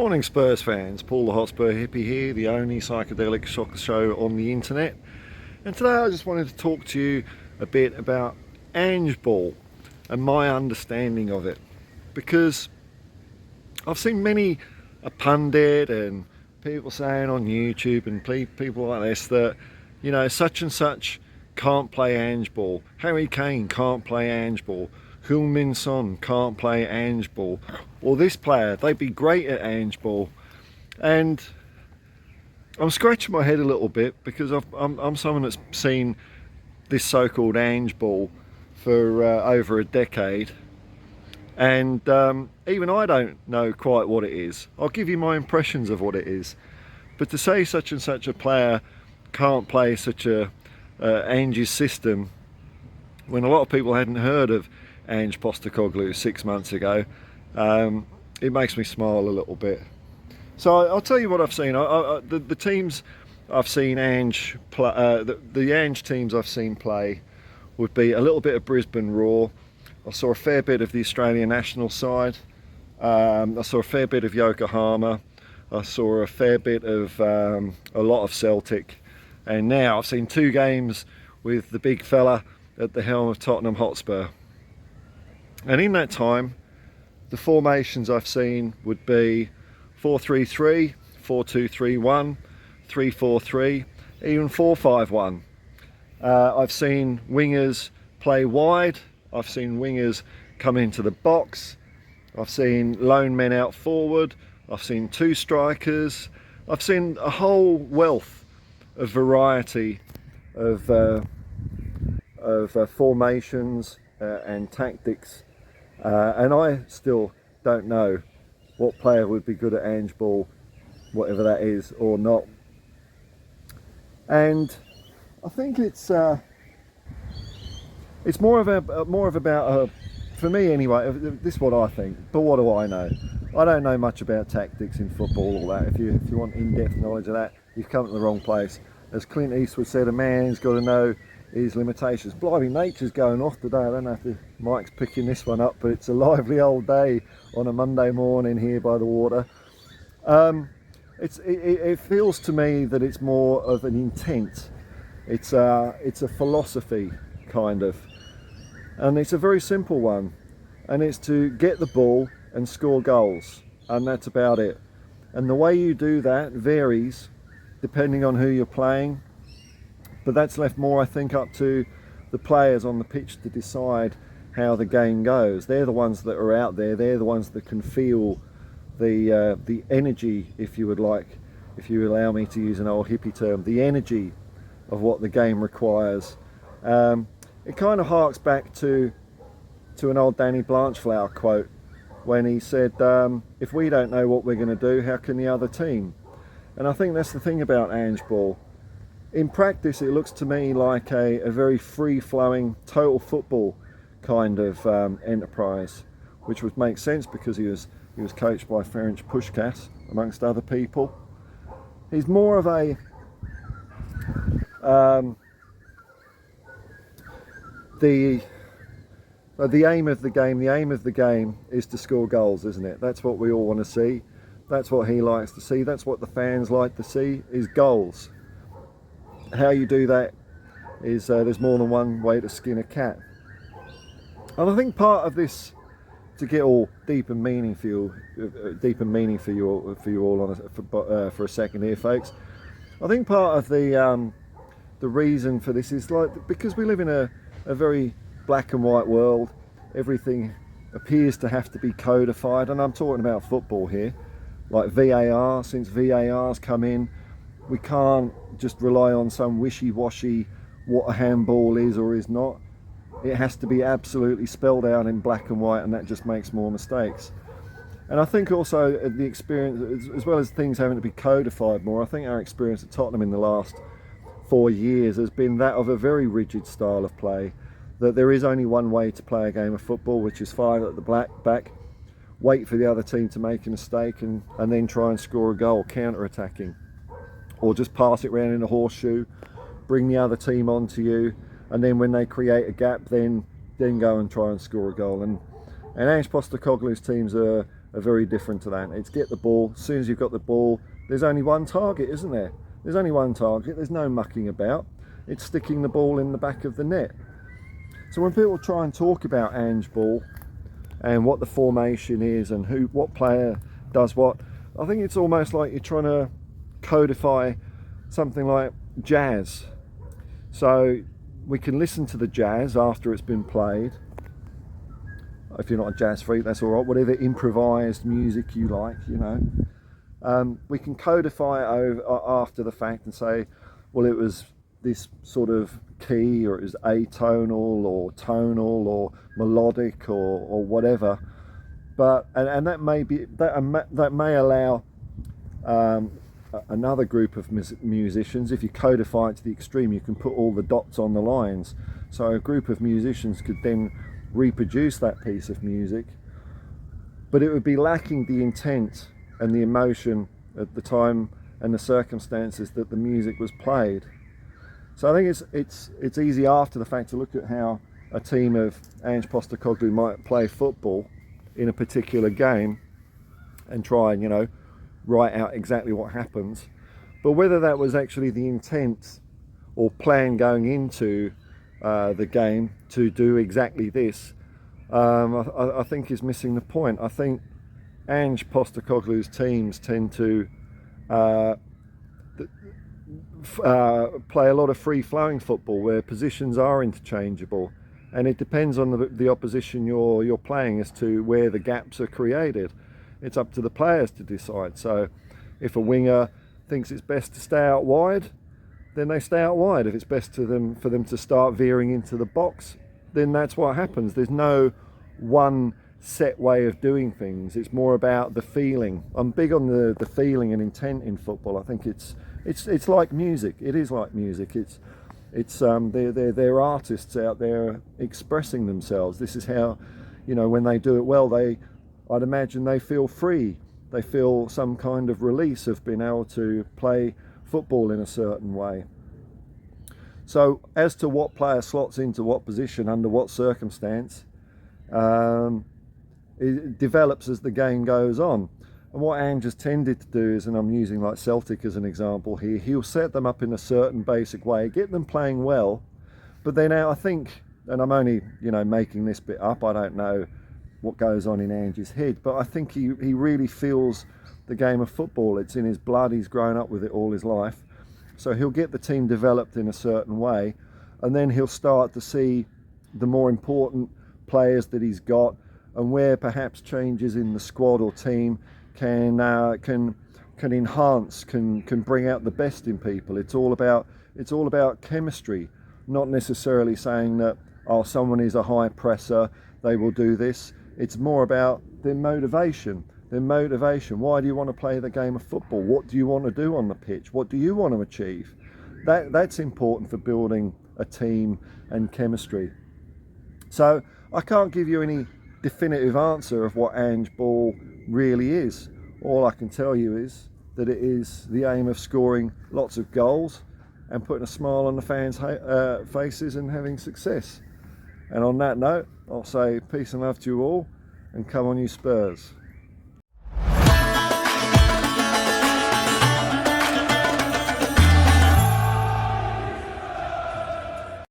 Morning Spurs fans, Paul the Hotspur hippie here, the only psychedelic soccer show on the internet. And today I just wanted to talk to you a bit about Angeball and my understanding of it. Because I've seen many a pundit and people saying on YouTube and people like this that, you know, such and such can't play Angeball. Harry Kane can't play Angeball. Heung-min Son can't play Angeball. Or this player, they'd be great at Angeball. And I'm scratching my head a little bit because I'm someone that's seen this so-called Angeball for over a decade. And even I don't know quite what it is. I'll give you my impressions of what it is. But to say such and such a player can't play such a Ange's system, when a lot of people hadn't heard of Ange Postecoglou 6 months ago, it makes me smile a little bit. So I'll tell you what I've seen. The teams I've seen Ange play, the Ange teams I've seen play would be a little bit of Brisbane Roar. I saw a fair bit of the Australian national side. I saw a fair bit of Yokohama. I saw a fair bit of a lot of Celtic. And now I've seen 2 games with the big fella at the helm of Tottenham Hotspur. And in that time, the formations I've seen would be 4-3-3, 4-2-3-1, 3-4-3, even 4-5-1. I've seen wingers play wide. I've seen wingers come into the box. I've seen lone men out forward. I've seen 2 strikers. I've seen a whole wealth of variety of formations and tactics. And I still don't know what player would be good at Angeball, whatever that is, or not. And I think it's more of about for me anyway. This is what I think. But what do I know? I don't know much about tactics in football, all that. If you want in-depth knowledge of that, you've come to the wrong place. As Clint Eastwood said, a man's got to know his limitations. Blimey, nature's going off today. I don't know if Mike's picking this one up, but it's a lively old day on a Monday morning here by the water. It feels to me that it's more of an intent. It's a philosophy, kind of. And it's a very simple one. And it's to get the ball and score goals. And that's about it. And the way you do that varies depending on who you're playing. But that's left more, I think, up to the players on the pitch to decide how the game goes. They're the ones that are out there. They're the ones that can feel the energy, if you would like, if you allow me to use an old hippie term, the energy of what the game requires. It kind of harks back to an old Danny Blanchflower quote when he said, if we don't know what we're going to do, how can the other team? And I think that's the thing about Angeball. In practice, it looks to me like a very free-flowing, total football kind of enterprise, which would make sense because he was coached by Ferenc Puskás, amongst other people. He's more of a the aim of the game. The aim of the game is to score goals, isn't it? That's what we all want to see. That's what he likes to see. That's what the fans like to see, is goals. How you do that is there's more than one way to skin a cat. And I think part of this, to get all deep and meaning for you all on for a second here, folks. I think part of the reason for this is like because we live in a very black and white world. Everything appears to have to be codified, and I'm talking about football here. Like VAR, since VAR's come in, we can't just rely on some wishy-washy what a handball is or is not. It has to be absolutely spelled out in black and white, and that just makes more mistakes. And I think also the experience, as well as things having to be codified more, I think our experience at Tottenham in the last 4 years has been that of a very rigid style of play, that there is only one way to play a game of football, which is 5 at the back, wait for the other team to make a mistake and then try and score a goal, counter-attacking. Or just pass it round in a horseshoe, bring the other team onto you, and then when they create a gap, then go and try and score a goal. And Ange Postecoglou's teams are are very different to that. It's get the ball. As soon as you've got the ball, there's only one target, isn't there? There's only one target. There's no mucking about. It's sticking the ball in the back of the net. So when people try and talk about Angeball and what the formation is and what player does what, I think it's almost like you're trying to codify something like jazz. So we can listen to the jazz after it's been played. If you're not a jazz freak, that's all right. Whatever improvised music you like, you know. We can codify it over after the fact and say, well, it was this sort of key, or it was atonal or tonal or melodic or whatever. But and that may be that may allow another group of musicians, if you codify it to the extreme, you can put all the dots on the lines. So a group of musicians could then reproduce that piece of music, but it would be lacking the intent and the emotion at the time and the circumstances that the music was played. So I think it's easy after the fact to look at how a team of Ange Postecoglou might play football in a particular game and try and, you know, write out exactly what happens. But whether that was actually the intent or plan going into the game to do exactly this, I think is missing the point. I think Ange Postecoglou's teams tend to play a lot of free-flowing football where positions are interchangeable, and it depends on the opposition you're playing as to where the gaps are created. It's up to the players to decide. So if a winger thinks it's best to stay out wide, then they stay out wide. If it's best for them to start veering into the box, then that's what happens. There's no one set way of doing things. It's more about the feeling. I'm big on the feeling and intent in football. I think it's like music. It is like music. They're artists out there expressing themselves. This is how, you know, when they do it well, I'd imagine they feel free. They feel some kind of release of being able to play football in a certain way. So as to what player slots into what position under what circumstance, it develops as the game goes on. And what Ange has tended to do is, and I'm using like Celtic as an example here, he'll set them up in a certain basic way, get them playing well, but then I think, and I'm only, you know, making this bit up, I don't know what goes on in Ange's head, but I think he really feels the game of football. It's in his blood. He's grown up with it all his life. So he'll get the team developed in a certain way, and then he'll start to see the more important players that he's got, and where perhaps changes in the squad or team can enhance, can bring out the best in people. It's all about chemistry, not necessarily saying that, oh, someone is a high presser, they will do this. It's more about their motivation. Why do you want to play the game of football? What do you want to do on the pitch? What do you want to achieve? That's important for building a team and chemistry. So I can't give you any definitive answer of what Angeball really is. All I can tell you is that it is the aim of scoring lots of goals and putting a smile on the fans' faces and having success. And on that note, I'll say peace and love to you all, and come on you Spurs.